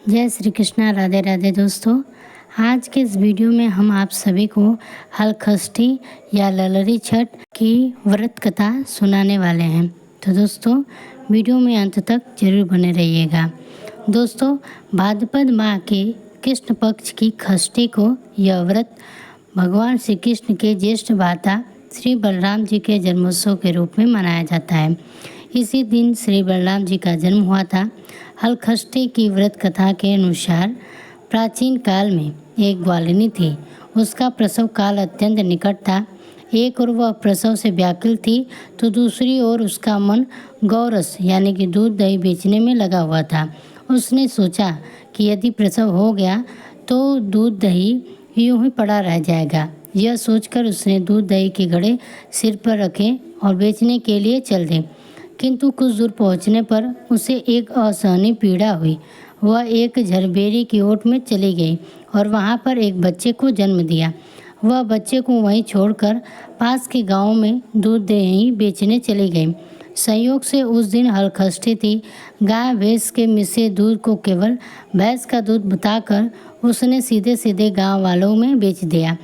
जय श्री कृष्णा, राधे राधे दोस्तों। आज के इस वीडियो में हम आप सभी को हलखष्ठी या ललरी छठ की व्रत कथा सुनाने वाले हैं। तो दोस्तों वीडियो में अंत तक जरूर बने रहिएगा। दोस्तों भाद्रपद माह के कृष्ण पक्ष की षष्ठी को यह व्रत भगवान श्री कृष्ण के ज्येष्ठ भ्राता श्री बलराम जी के जन्मोत्सव के रूप में मनाया जाता है। इसी दिन श्री बलराम जी का जन्म हुआ था। हलखष्ठी की व्रत कथा के अनुसार प्राचीन काल में एक ग्वालिनी थी। उसका प्रसव काल अत्यंत निकट था। एक ओर वह प्रसव से व्याकुल थी तो दूसरी ओर उसका मन गौरस यानी कि दूध दही बेचने में लगा हुआ था। उसने सोचा कि यदि प्रसव हो गया तो दूध दही यूं ही पड़ा रह जाएगा। यह सोचकर उसने दूध दही के घड़े सिर पर रखे और बेचने के लिए चल दी। किंतु कुछ दूर पहुंचने पर उसे एक असहनीय पीड़ा हुई। वह एक झरबेरी की ओट में चली गई और वहां पर एक बच्चे को जन्म दिया। वह बच्चे को वहीं छोड़कर पास के गांव में दूध दही बेचने चली गई। संयोग से उस दिन हलखष्ठी थी। गाय भैंस के मिसे दूध को केवल भैंस का दूध बताकर उसने सीधे सीधे गांव वालों में बेच दिया।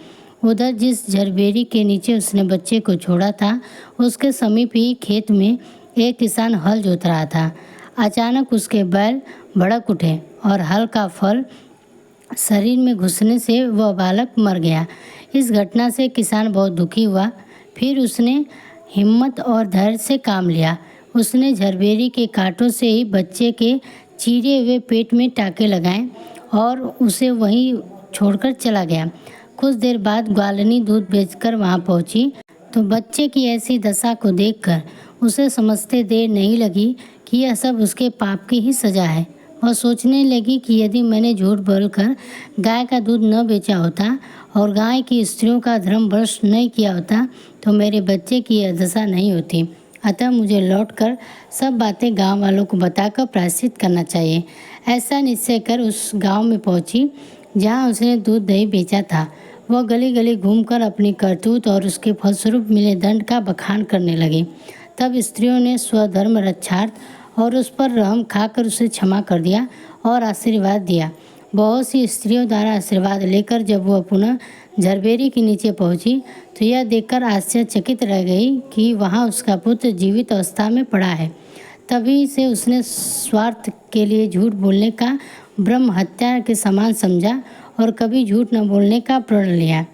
उधर जिस झरबेरी के नीचे उसने बच्चे को छोड़ा था उसके समीप ही खेत में एक किसान हल जोत रहा था। अचानक उसके बैल भड़क उठे और हल का फल शरीर में घुसने से वह बालक मर गया। इस घटना से किसान बहुत दुखी हुआ। फिर उसने हिम्मत और धैर्य से काम लिया। उसने झरबेरी के कांटों से ही बच्चे के चीरे हुए पेट में टाँके लगाए और उसे वहीं छोड़कर चला गया। कुछ देर बाद ग्वालिनी दूध बेचकर वहां पहुंची तो बच्चे की ऐसी दशा को देखकर उसे समझते देर नहीं लगी कि यह सब उसके पाप की ही सजा है। वह सोचने लगी कि यदि मैंने झूठ बोलकर गाय का दूध न बेचा होता और गाय की स्त्रियों का धर्म भ्रष्ट नहीं किया होता तो मेरे बच्चे की यह दशा नहीं होती। अतः मुझे लौटकर सब बातें गांव वालों को बताकर प्रायश्चित करना चाहिए। ऐसा निश्चय कर उस गांव में पहुंची जहां उसने दूध दही बेचा था। वह गली गली घूमकर अपनी करतूत और उसके फलस्वरूप मिले दंड का बखान करने लगी। तब स्त्रियों ने स्वधर्म रक्षार्थ और उस पर रहम खाकर उसे क्षमा कर दिया और आशीर्वाद दिया। बहुत सी स्त्रियों द्वारा आशीर्वाद लेकर जब वह पुनः झरबेरी के नीचे पहुंची तो यह देखकर आश्चर्यचकित रह गई कि वहां उसका पुत्र जीवित अवस्था में पड़ा है। तभी से उसने स्वार्थ के लिए झूठ बोलने का ब्रह्म हत्या के समान समझा और कभी झूठ न बोलने का प्रण लिया।